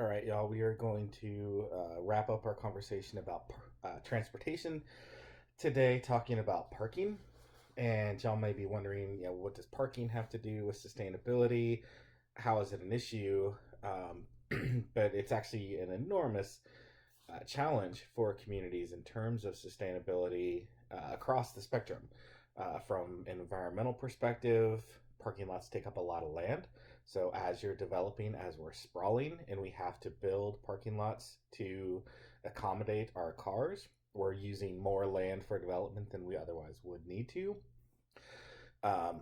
All right, y'all, we are going to wrap up our conversation about transportation today, talking about parking. And y'all may be wondering, what does parking have to do with sustainability? How is it an issue? But it's actually an enormous challenge for communities in terms of sustainability across the spectrum. From an environmental perspective, parking lots take up a lot of land. So as you're developing, as we're sprawling, and we have to build parking lots to accommodate our cars, we're using more land for development than we otherwise would need to.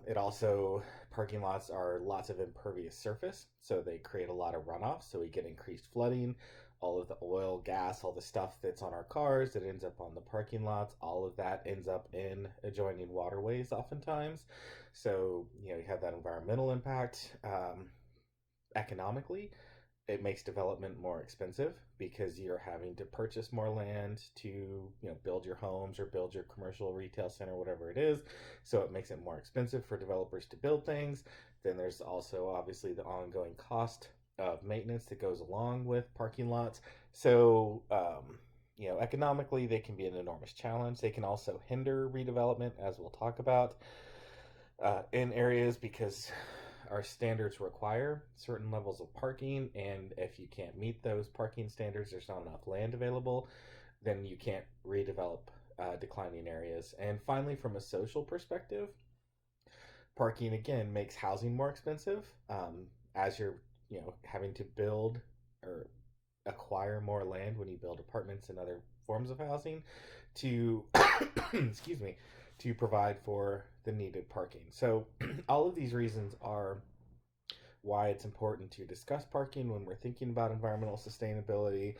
It also, parking lots are lots of impervious surface, so they create a lot of runoff. So we get increased flooding, all of the oil, gas, all the stuff that's on our cars that ends up on the parking lots, all of that ends up in adjoining waterways oftentimes. So, you have that environmental impact. Economically, it makes development more expensive because you're having to purchase more land to build your homes or build your commercial retail center, whatever it is. So it makes it more expensive for developers to build things. Then there's also obviously the ongoing cost of maintenance that goes along with parking lots. So economically, they can be an enormous challenge. They can also hinder redevelopment, as we'll talk about, in areas because our standards require certain levels of parking, and if you can't meet those parking standards, there's not enough land available, then you can't redevelop declining areas. And finally, from a social perspective, parking again makes housing more expensive, as you're having to build or acquire more land when you build apartments and other forms of housing to excuse me, to provide for the needed parking. So all of these reasons are why it's important to discuss parking when we're thinking about environmental sustainability,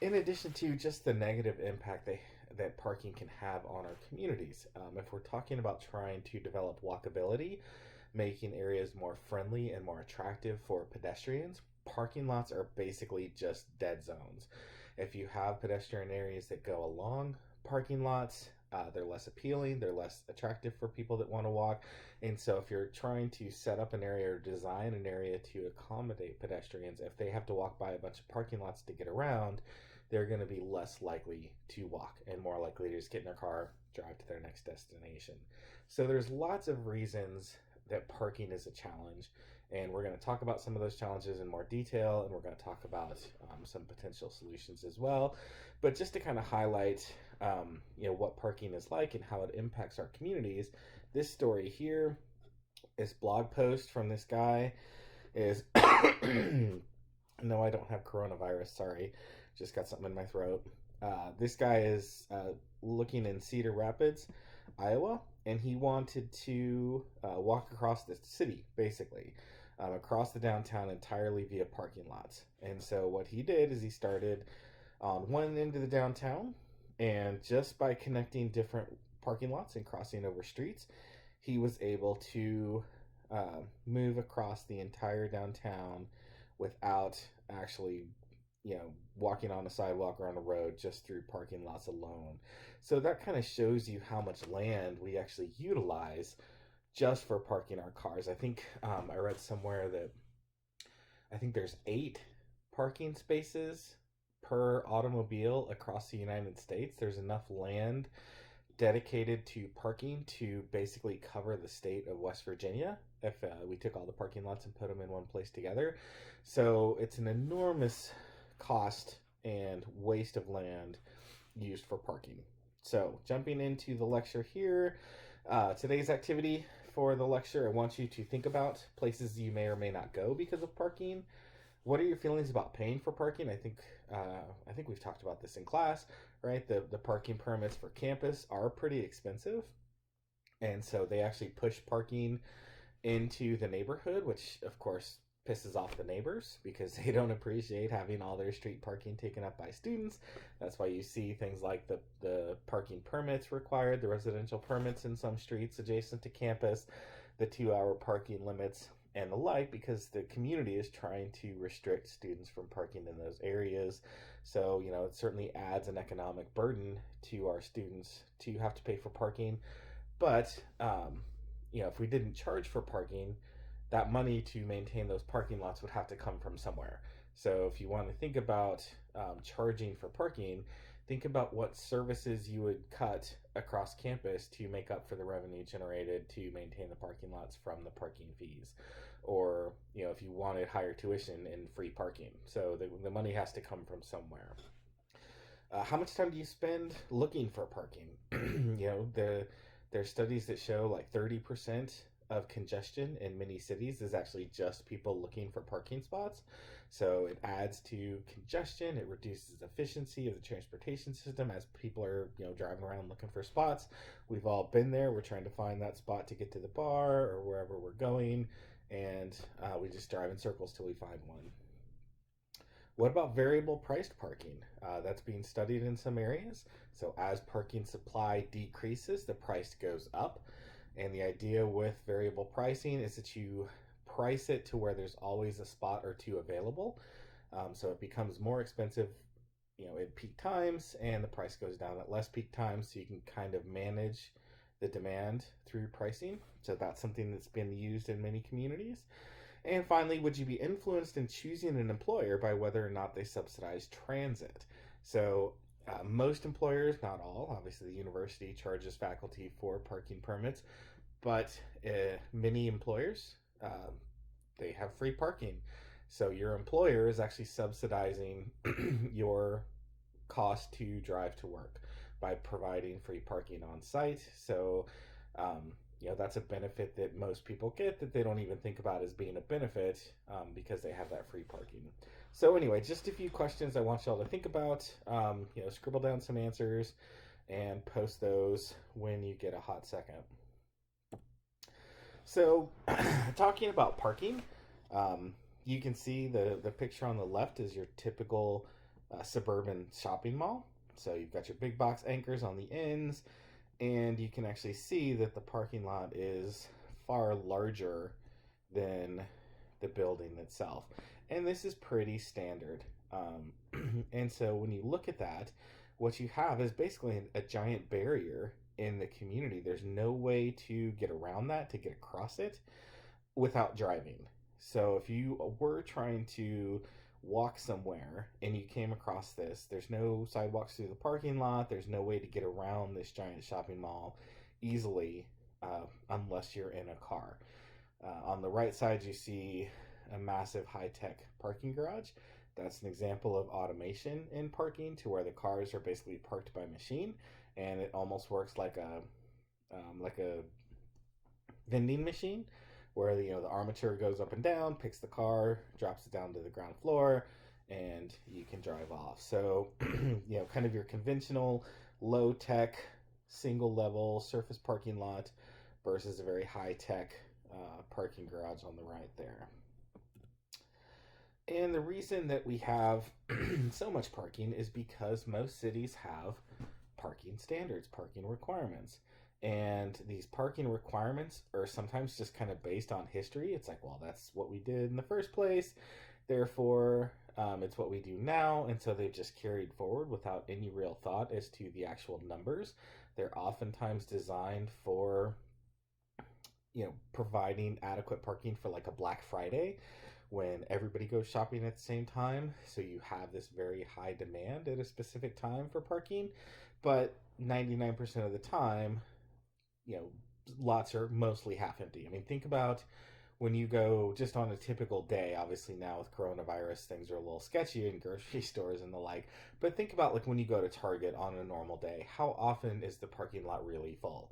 in addition to just the negative impact that parking can have on our communities. If we're talking about trying to develop walkability, making areas more friendly and more attractive for pedestrians, parking lots are basically just dead zones. If you have pedestrian areas that go along parking lots, they're less appealing, they're less attractive for people that want to walk. And so if you're trying to set up an area or design an area to accommodate pedestrians, if they have to walk by a bunch of parking lots to get around, they're going to be less likely to walk and more likely to just get in their car, drive to their next destination. So there's lots of reasons that parking is a challenge, and we're going to talk about some of those challenges in more detail, and we're going to talk about some potential solutions as well. But just to kind of highlight what parking is like and how it impacts our communities, this story here, this blog post from this guy is no, I don't have coronavirus, sorry, just got something in my throat. This guy is looking in Cedar Rapids, Iowa, and he wanted to walk across the city, basically, across the downtown entirely via parking lots. And so what he did is he started on one end of the downtown, and just by connecting different parking lots and crossing over streets, he was able to move across the entire downtown without actually walking on a sidewalk or on a road, just through parking lots alone. So that kind of shows you how much land we actually utilize just for parking our cars. I think I read somewhere that I think there's 8 parking spaces per automobile across the United States. There's enough land dedicated to parking to basically cover the state of West Virginia if we took all the parking lots and put them in one place together. So it's an enormous cost and waste of land used for parking. So jumping into the lecture here, today's activity for the lecture, I want you to think about places you may or may not go because of parking. What are your feelings about paying for parking? I think we've talked about this in class, right? The parking permits for campus are pretty expensive, and so they actually push parking into the neighborhood, which of course pisses off the neighbors because they don't appreciate having all their street parking taken up by students. That's why you see things like the parking permits required, the residential permits in some streets adjacent to campus, the 2-hour parking limits, and the like, because the community is trying to restrict students from parking in those areas. So, it certainly adds an economic burden to our students to have to pay for parking. But, if we didn't charge for parking, that money to maintain those parking lots would have to come from somewhere. So if you want to think about charging for parking, think about what services you would cut across campus to make up for the revenue generated to maintain the parking lots from the parking fees, or if you wanted higher tuition and free parking. So the money has to come from somewhere. How much time do you spend looking for parking? There's studies that show like 30% of congestion in many cities is actually just people looking for parking spots. So it adds to congestion. It reduces efficiency of the transportation system as people are, driving around looking for spots. We've all been there. We're trying to find that spot to get to the bar or wherever we're going, and we just drive in circles till we find one. What about variable priced parking? That's being studied in some areas. So as parking supply decreases, the price goes up. And the idea with variable pricing is that you price it to where there's always a spot or two available. So it becomes more expensive, at peak times, and the price goes down at less peak times. So you can kind of manage the demand through pricing. So that's something that's been used in many communities. And finally, would you be influenced in choosing an employer by whether or not they subsidize transit? So most employers, not all, obviously the university charges faculty for parking permits, but many employers, they have free parking. So your employer is actually subsidizing your cost to drive to work by providing free parking on site. So that's a benefit that most people get that they don't even think about as being a benefit, because they have that free parking. So anyway, just a few questions I want y'all to think about. Scribble down some answers and post those when you get a hot second. So talking about parking, you can see the picture on the left is your typical suburban shopping mall. So you've got your big box anchors on the ends, and you can actually see that the parking lot is far larger than the building itself. And this is pretty standard. And so when you look at that, what you have is basically a giant barrier in the community. There's no way to get around that, to get across it without driving. So if you were trying to walk somewhere and you came across this, there's no sidewalks through the parking lot, there's no way to get around this giant shopping mall easily, unless you're in a car. On the right side you see a massive high-tech parking garage. That's an example of automation in parking, to where the cars are basically parked by machine, and it almost works like a vending machine, where the armature goes up and down, picks the car, drops it down to the ground floor, and you can drive off. So kind of your conventional low tech single level surface parking lot versus a very high tech parking garage on the right there. And the reason that we have so much parking is because most cities have parking standards, parking requirements. And these parking requirements are sometimes just kind of based on history. It's like, well, that's what we did in the first place. Therefore, it's what we do now. And so they've just carried forward without any real thought as to the actual numbers. They're oftentimes designed for, providing adequate parking for like a Black Friday when everybody goes shopping at the same time. So you have this very high demand at a specific time for parking. But 99% of the time, lots are mostly half empty. I mean, think about when you go just on a typical day. Obviously now with coronavirus, things are a little sketchy in grocery stores and the like. But think about like when you go to Target on a normal day, how often is the parking lot really full?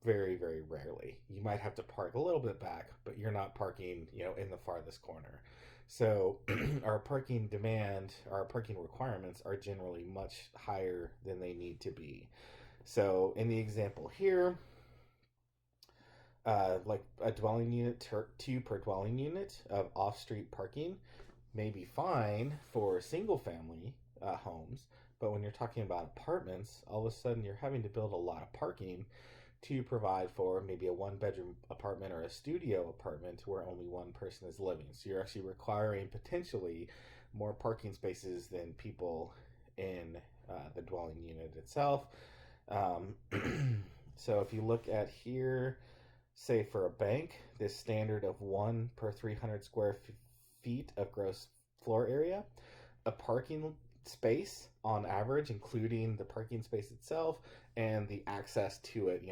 Very, very rarely. You might have to park a little bit back, but you're not parking, in the farthest corner. So our parking requirements are generally much higher than they need to be. So in the example here, like a dwelling unit, 2 per dwelling unit of off-street parking may be fine for single family homes, but when you're talking about apartments, all of a sudden you're having to build a lot of parking to provide for maybe a 1-bedroom apartment or a studio apartment where only one person is living. So you're actually requiring potentially more parking spaces than people in the dwelling unit itself. So if you look at here, Say for a bank, this standard of 1 per 300 square feet of gross floor area, a parking space on average, including the parking space itself and the access to it,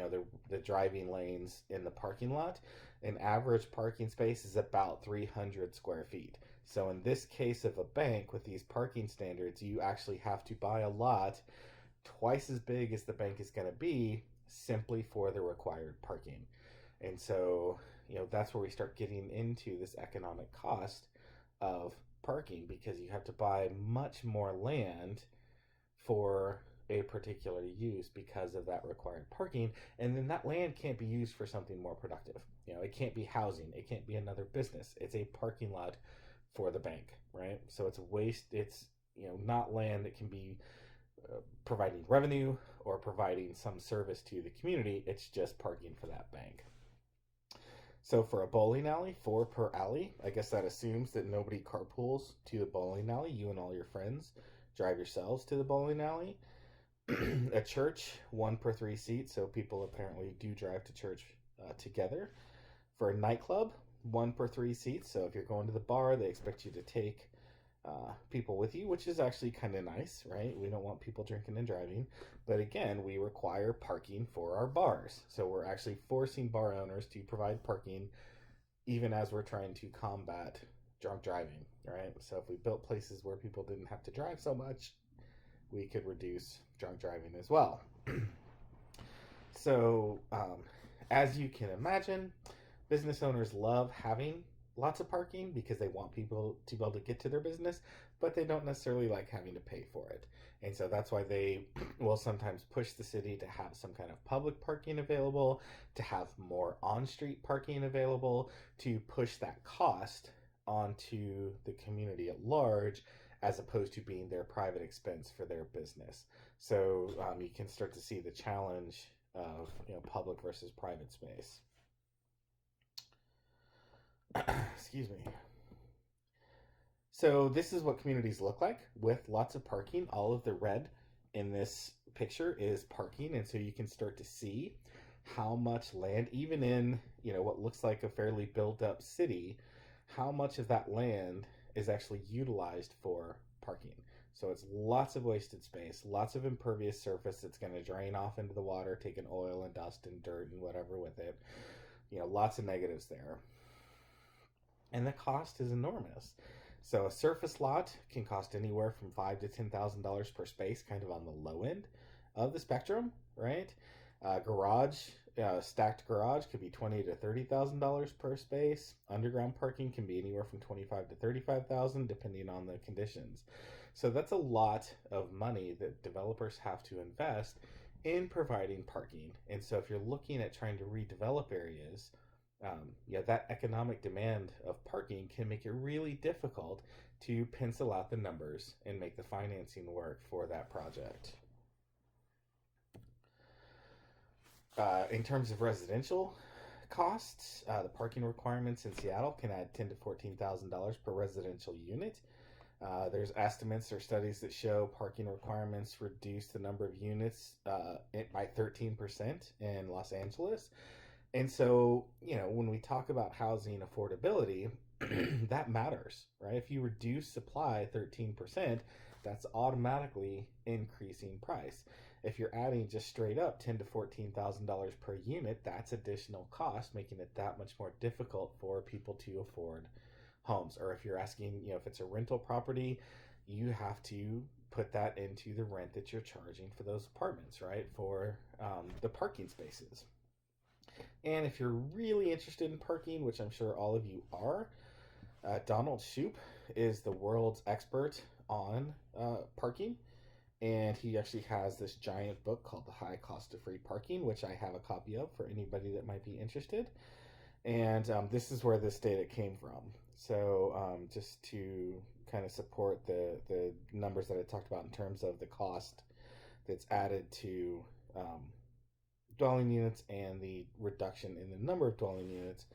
the driving lanes in the parking lot, an average parking space is about 300 square feet. So in this case of a bank with these parking standards, you actually have to buy a lot twice as big as the bank is going to be simply for the required parking. And so, that's where we start getting into this economic cost of parking, because you have to buy much more land for a particular use because of that required parking. And then that land can't be used for something more productive. It can't be housing, it can't be another business. It's a parking lot for the bank, right? So it's a waste. It's, not land that can be providing revenue or providing some service to the community. It's just parking for that bank. So for a bowling alley, 4 per alley. I guess that assumes that nobody carpools to the bowling alley. You and all your friends drive yourselves to the bowling alley. A church, 1 per 3 seats. So people apparently do drive to church together. For a nightclub, 1 per 3 seats. So if you're going to the bar, they expect you to take people with you, which is actually kind of nice, right? We don't want people drinking and driving. But again, we require parking for our bars. So we're actually forcing bar owners to provide parking even as we're trying to combat drunk driving, right? So if we built places where people didn't have to drive so much, we could reduce drunk driving as well. So, as you can imagine, business owners love having lots of parking because they want people to be able to get to their business, but they don't necessarily like having to pay for it. And so that's why they will sometimes push the city to have some kind of public parking available, to have more on-street parking available, to push that cost onto the community at large, as opposed to being their private expense for their business. So you can start to see the challenge of public versus private space. Excuse me. So this is what communities look like with lots of parking. All of the red in this picture is parking, and so you can start to see how much land, even in what looks like a fairly built up city, how much of that land is actually utilized for parking. So it's lots of wasted space, lots of impervious surface that's going to drain off into the water, taking oil and dust and dirt and whatever with it. Lots of negatives there. And the cost is enormous. So a surface lot can cost anywhere from $5,000 to $10,000 per space, kind of on the low end of the spectrum, right? Stacked garage could be $20,000 to $30,000 per space. Underground parking can be anywhere from $25,000 to $35,000, depending on the conditions. So that's a lot of money that developers have to invest in providing parking. And so if you're looking at trying to redevelop areas, that economic demand of parking can make it really difficult to pencil out the numbers and make the financing work for that project. In terms of residential costs, the parking requirements in Seattle can add $10,000 to $14,000 per residential unit. There's estimates or studies that show parking requirements reduce the number of units by 13% in Los Angeles. And so, when we talk about housing affordability, that matters, right? If you reduce supply 13%, that's automatically increasing price. If you're adding just straight up $10,000 to $14,000 per unit, that's additional cost, making it that much more difficult for people to afford homes. Or if you're asking, if it's a rental property, you have to put that into the rent that you're charging for those apartments, right? For the parking spaces. And if you're really interested in parking, which I'm sure all of you are, Donald Shoup is the world's expert on parking. And he actually has this giant book called The High Cost of Free Parking, which I have a copy of for anybody that might be interested. And this is where this data came from. So just to kind of support the numbers that I talked about in terms of the cost that's added to dwelling units and the reduction in the number of dwelling units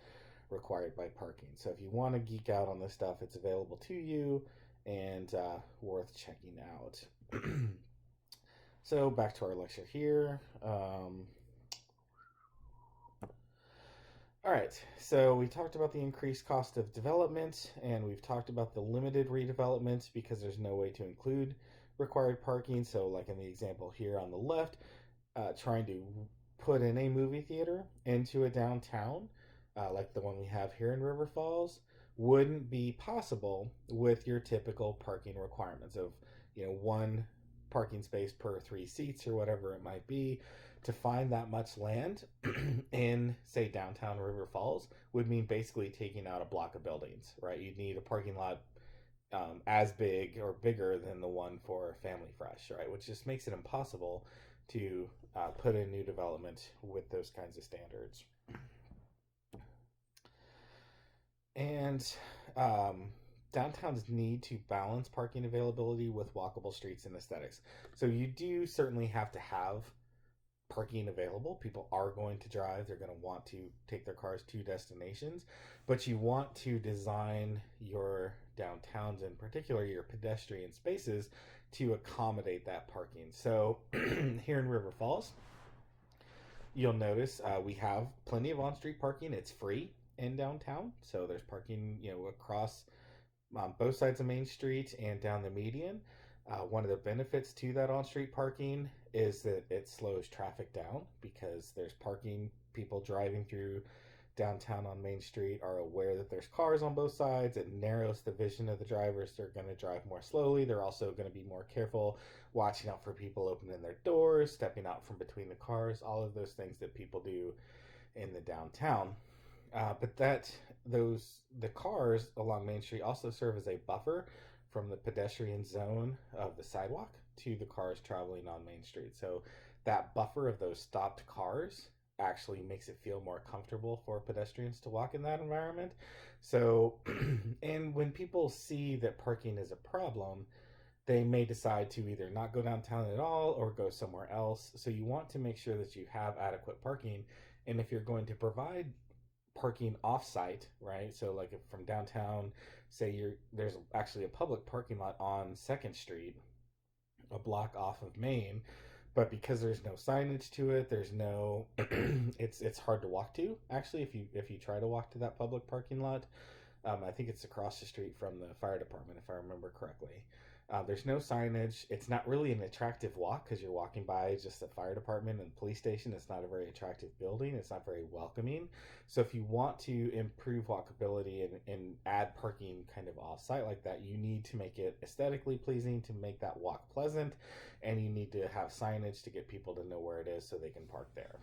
required by parking. So if you want to geek out on this stuff, it's available to you and worth checking out. So back to our lecture here. All right, so we talked about the increased cost of development, and we've talked about the limited redevelopment because there's no way to include required parking. So, like in the example here on the left, trying to put in a movie theater into a downtown, like the one we have here in River Falls, wouldn't be possible with your typical parking requirements of, one parking space per 3 seats or whatever it might be. To find that much land in, say, downtown River Falls would mean basically taking out a block of buildings, right? You'd need a parking lot as big or bigger than the one for Family Fresh, right? Which just makes it impossible to put in new development with those kinds of standards. And um, downtowns need to balance parking availability with walkable streets and aesthetics. So you do certainly have to have parking available. People are going to drive, they're going to want to take their cars to destinations, but you want to design your downtowns, in particular your pedestrian spaces, to accommodate that parking. So here in River Falls, you'll notice we have plenty of on-street parking. It's free in downtown, so there's parking, across both sides of Main Street and down the median. One of the benefits to that on-street parking is that it slows traffic down because there's parking. People driving through downtown on Main Street are aware that there's cars on both sides. It narrows the vision of the drivers. They're going to drive more slowly. They're also going to be more careful, watching out for people opening their doors, stepping out from between the cars, all of those things that people do in the downtown. But the cars along Main Street also serve as a buffer from the pedestrian zone of the sidewalk to the cars traveling on Main Street. So that buffer of those stopped cars actually makes it feel more comfortable for pedestrians to walk in that environment. So, and when people see that parking is a problem, they may decide to either not go downtown at all or go somewhere else. So you want to make sure that you have adequate parking. And if you're going to provide parking off-site, right? So like if from downtown, say there's actually a public parking lot on 2nd Street, a block off of Main, but because there's no signage to it, there's no it's hard to walk to actually if you try to walk to that public parking lot. I think it's across the street from the fire department, if I remember correctly. There's no signage. It's not really an attractive walk because you're walking by just the fire department and police station. It's not a very attractive building. It's not very welcoming. So if you want to improve walkability and add parking kind of off site like that, you need to make it aesthetically pleasing to make that walk pleasant, and you need to have signage to get people to know where it is so they can park there.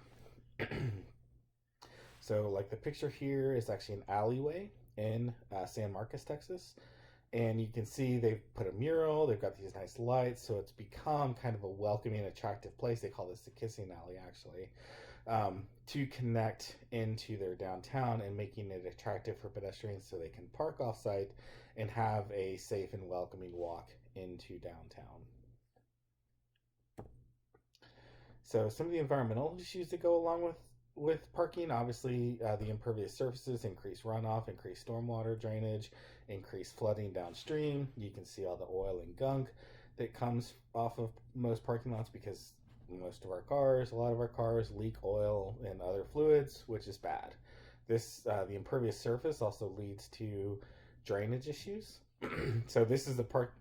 So, like the picture here is actually an alleyway in San Marcos, Texas. And you can see they've put a mural, they've got these nice lights, so it's become kind of a welcoming, attractive place. They call this the Kissing Alley, actually, to connect into their downtown and making it attractive for pedestrians so they can park off site and have a safe and welcoming walk into downtown. So some of the environmental issues that go along with parking, obviously, the impervious surfaces increase runoff, increase stormwater drainage, increase flooding downstream. You can see all the oil and gunk that comes off of most parking lots because a lot of our cars leak oil and other fluids, which is bad. The impervious surface also leads to drainage issues. So this is the part.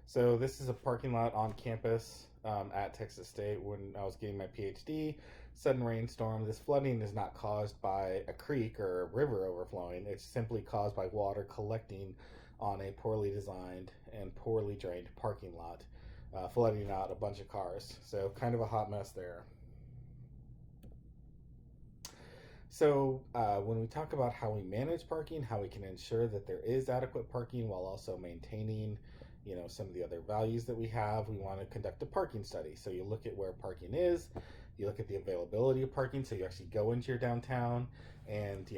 So this is a parking lot on campus at Texas State when I was getting my PhD. Sudden rainstorm. This flooding is not caused by a creek or a river overflowing. It's simply caused by water collecting on a poorly designed and poorly drained parking lot, flooding out a bunch of cars. So kind of a hot mess there. So, when we talk about how we manage parking, how we can ensure that there is adequate parking while also maintaining, some of the other values that we have, we want to conduct a parking study. So you look at where parking is, you look at the availability of parking. So you actually go into your downtown and,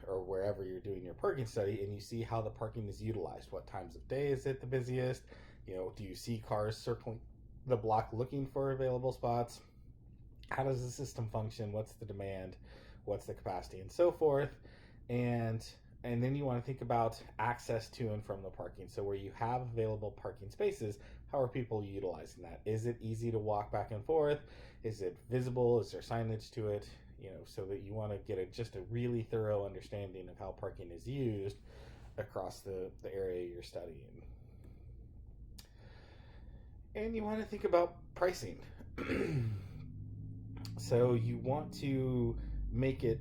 or wherever you're doing your parking study, and you see how the parking is utilized. What times of day is it the busiest? Do you see cars circling the block looking for available spots? How does the system function? What's the demand? what's the capacity, and so forth. And and then you want to think about access to and from the parking. So where you have available parking spaces, how are people utilizing that? Is it easy to walk back and forth? Is it visible? Is there signage to it? So that you want to get just a really thorough understanding of how parking is used across the area you're studying. And you want to think about pricing. So you want to make it,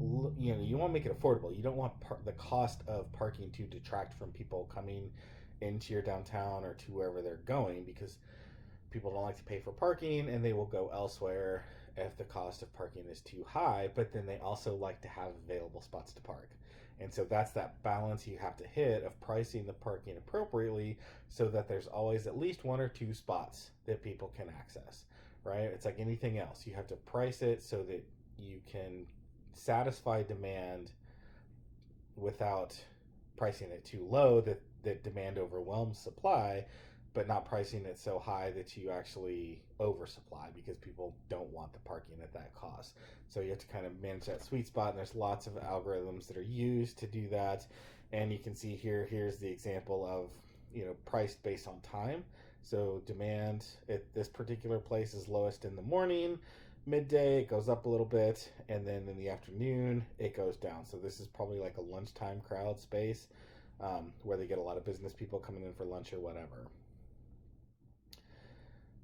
you want to make it affordable. You don't want the cost of parking to detract from people coming into your downtown or to wherever they're going, because people don't like to pay for parking and they will go elsewhere if the cost of parking is too high, but then they also like to have available spots to park. And so that's that balance you have to hit of pricing the parking appropriately so that there's always at least one or two spots that people can access, right? It's like anything else. You have to price it so that you can satisfy demand without pricing it too low that demand overwhelms supply, but not pricing it so high that you actually oversupply because people don't want the parking at that cost. So you have to kind of manage that sweet spot, and there's lots of algorithms that are used to do that. And you can see here's the example of priced based on time. So demand at this particular place is lowest in the morning. Midday it goes up a little bit, and then in the afternoon it goes down. So this is probably like a lunchtime crowd space, where they get a lot of business people coming in for lunch or whatever.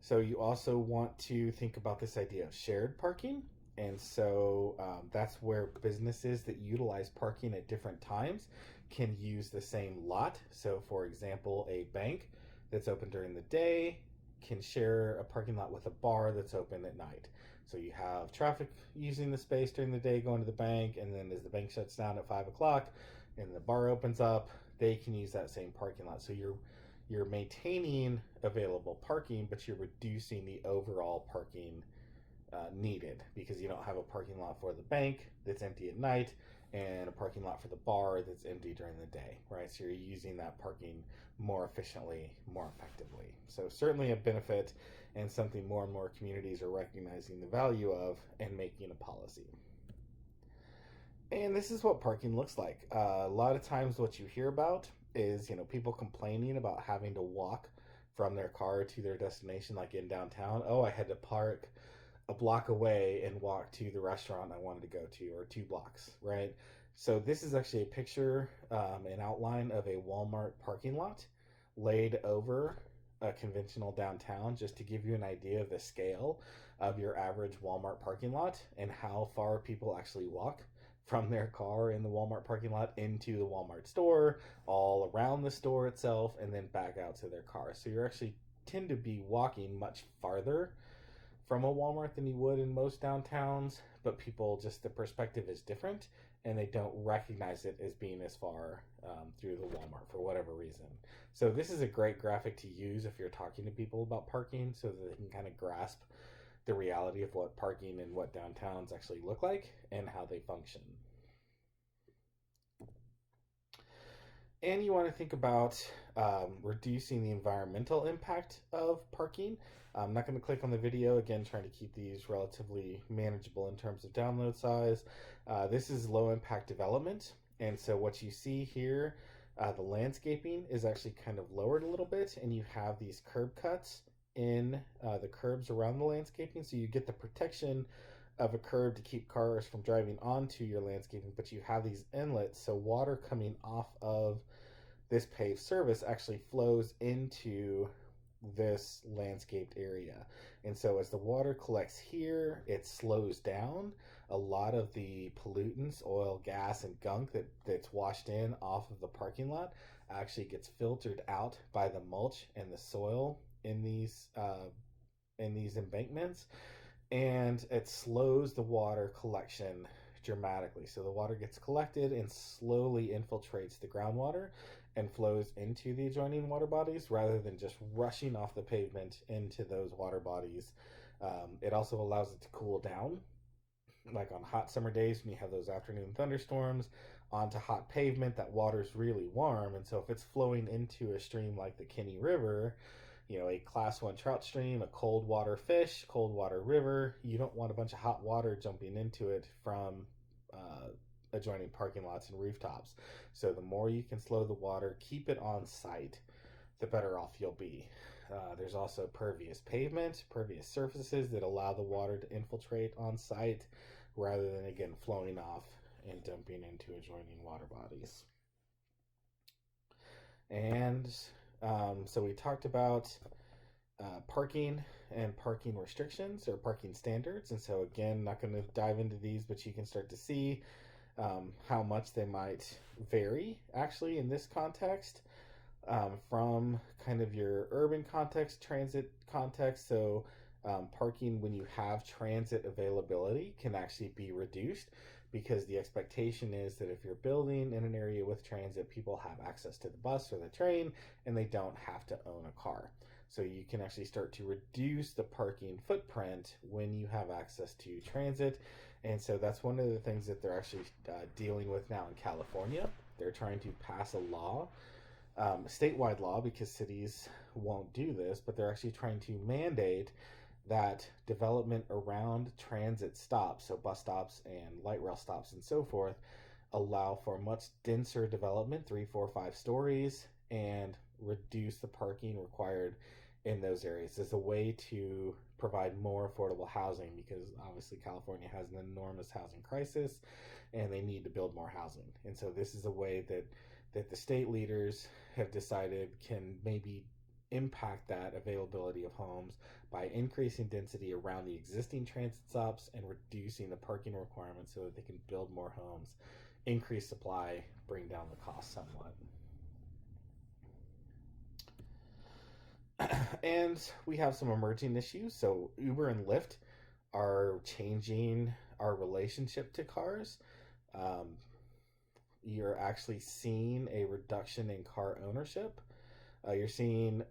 So you also want to think about this idea of shared parking. And so that's where businesses that utilize parking at different times can use the same lot. So for example, a bank that's open during the day can share a parking lot with a bar that's open at night. So you have traffic using the space during the day going to the bank, and then as the bank shuts down at 5 o'clock and the bar opens up, they can use that same parking lot. So you're maintaining available parking, but you're reducing the overall parking needed, because you don't have a parking lot for the bank that's empty at night and a parking lot for the bar that's empty during the day, right? So you're using that parking more efficiently, more effectively. So certainly a benefit, and something more and more communities are recognizing the value of and making a policy. And this is what parking looks like. A lot of times what you hear about is, people complaining about having to walk from their car to their destination, like in downtown. Oh, I had to park a block away and walk to the restaurant I wanted to go to, or 2 blocks, right? So this is actually a picture, an outline of a Walmart parking lot laid over a conventional downtown, just to give you an idea of the scale of your average Walmart parking lot and how far people actually walk from their car in the Walmart parking lot into the Walmart store, all around the store itself, and then back out to their car. So you actually tend to be walking much farther from a Walmart than you would in most downtowns, but people, just the perspective is different, and they don't recognize it as being as far through the Walmart for whatever reason. So this is a great graphic to use if you're talking to people about parking, so that they can kind of grasp the reality of what parking and what downtowns actually look like and how they function. And you want to think about reducing the environmental impact of parking. I'm not going to click on the video, again, trying to keep these relatively manageable in terms of download size. This is low impact development. And so what you see here, the landscaping is actually kind of lowered a little bit, and you have these curb cuts in the curbs around the landscaping. So you get the protection of a curb to keep cars from driving onto your landscaping, but you have these inlets, so water coming off of this paved surface actually flows into this landscaped area. And so as the water collects here, it slows down a lot of the pollutants, oil, gas, and gunk that's washed in off of the parking lot actually gets filtered out by the mulch and the soil in these embankments, and it slows the water collection dramatically. So the water gets collected and slowly infiltrates the groundwater and flows into the adjoining water bodies rather than just rushing off the pavement into those water bodies. It also allows it to cool down, like on hot summer days when you have those afternoon thunderstorms onto hot pavement. That water's really warm, and so if it's flowing into a stream like the Kinney River, A class one trout stream, a cold water fish, cold water river. You don't want a bunch of hot water jumping into it from adjoining parking lots and rooftops. So the more you can slow the water, keep it on site, the better off you'll be. There's also pervious pavement, pervious surfaces that allow the water to infiltrate on site rather than, again, flowing off and dumping into adjoining water bodies. And so we talked about parking and parking restrictions or parking standards. And so, again, not going to dive into these, but you can start to see how much they might vary actually in this context from kind of your urban context, transit context. So, parking when you have transit availability can actually be reduced because the expectation is that if you're building in an area with transit, people have access to the bus or the train and they don't have to own a car. So you can actually start to reduce the parking footprint when you have access to transit. And so that's one of the things that they're actually dealing with now in California. They're trying to pass a law, statewide law, because cities won't do this, but they're actually trying to mandate that development around transit stops, so bus stops and light rail stops and so forth, allow for much denser development, 3, 4, 5 stories, and reduce the parking required in those areas as a way to provide more affordable housing, because obviously California has an enormous housing crisis and they need to build more housing. And so this is a way that the state leaders have decided can maybe impact that availability of homes by increasing density around the existing transit stops and reducing the parking requirements so that they can build more homes, increase supply, bring down the cost somewhat. And we have some emerging issues. So Uber and Lyft are changing our relationship to cars. Um, you're actually seeing a reduction in car ownership. You're seeing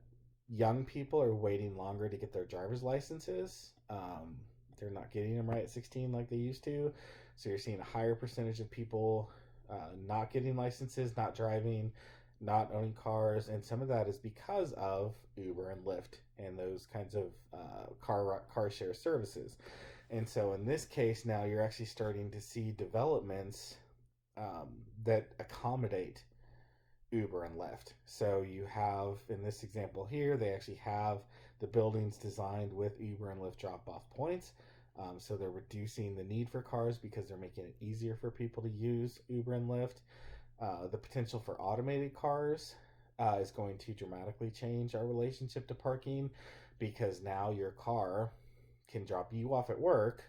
young people are waiting longer to get their driver's licenses. They're not getting them right at 16 like they used to. So you're seeing a higher percentage of people not getting licenses, not driving, not owning cars. And some of that is because of Uber and Lyft and those kinds of car share services. And so in this case, now you're actually starting to see developments that accommodate Uber and Lyft. So you have, in this example here, they actually have the buildings designed with Uber and Lyft drop-off points. So they're reducing the need for cars because they're making it easier for people to use Uber and Lyft. The potential for automated cars is going to dramatically change our relationship to parking, because now your car can drop you off at work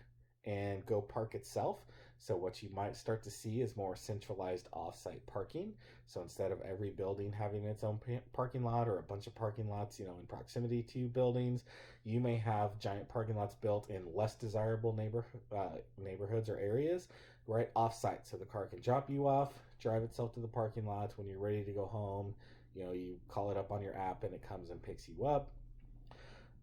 and go park itself. So what you might start to see is more centralized off-site parking. So instead of every building having its own parking lot or a bunch of parking lots, in proximity to buildings, you may have giant parking lots built in less desirable neighborhoods or areas right off-site. So the car can drop you off, drive itself to the parking lot. When you're ready to go home, you call it up on your app and it comes and picks you up.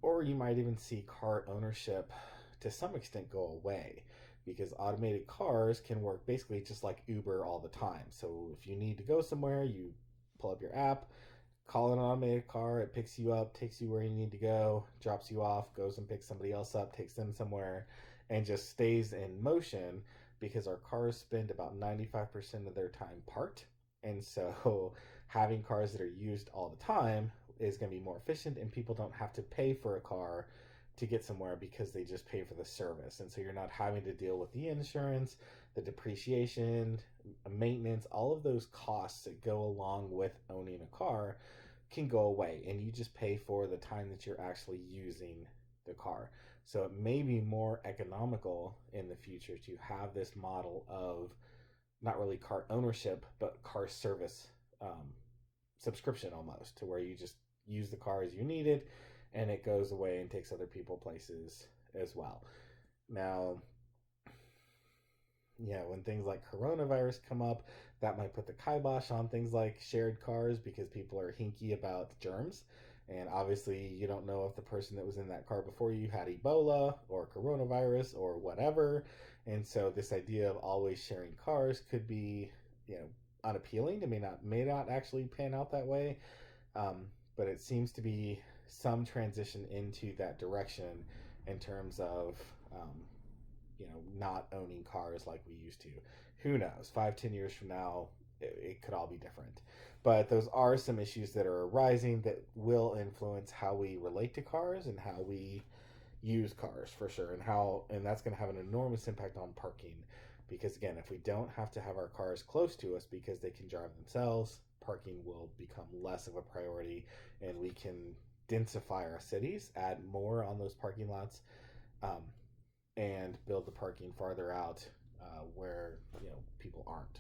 Or you might even see car ownership to some extent go away, because automated cars can work basically just like Uber all the time. So if you need to go somewhere, you pull up your app, call an automated car, it picks you up, takes you where you need to go, drops you off, goes and picks somebody else up, takes them somewhere, and just stays in motion, because our cars spend about 95% of their time parked. And so having cars that are used all the time is going to be more efficient, and people don't have to pay for a car to get somewhere because they just pay for the service. And so you're not having to deal with the insurance, the depreciation, maintenance, all of those costs that go along with owning a car can go away, and you just pay for the time that you're actually using the car. So it may be more economical in the future to have this model of not really car ownership, but car service subscription, almost, to where you just use the car as you need it and it goes away and takes other people places as well. Now, when things like coronavirus come up, that might put the kibosh on things like shared cars, because people are hinky about germs. And obviously, you don't know if the person that was in that car before you had Ebola or coronavirus or whatever. And so this idea of always sharing cars could be, unappealing. It may not actually pan out that way. but it seems to be some transition into that direction in terms of not owning cars like we used to. Who knows? 5-10 years from now, it could all be different. But those are some issues that are arising that will influence how we relate to cars and how we use cars for sure, and that's going to have an enormous impact on parking, because again, if we don't have to have our cars close to us because they can drive themselves, parking will become less of a priority, and we can densify our cities, add more on those parking lots, um, and build the parking farther out where people aren't.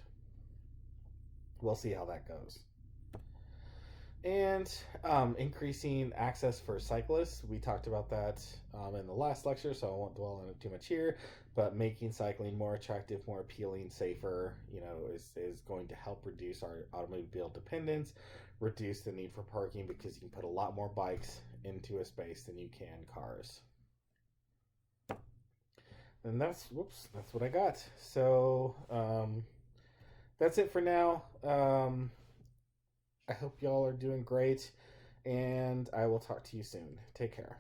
We'll see how that goes. And increasing access for cyclists. We talked about that in the last lecture, so I won't dwell on it too much here. But making cycling more attractive, more appealing, safer, is going to help reduce our automobile dependence, reduce the need for parking, because you can put a lot more bikes into a space than you can cars. And that's what I got. So that's it for now. I hope y'all are doing great, and I will talk to you soon. Take care.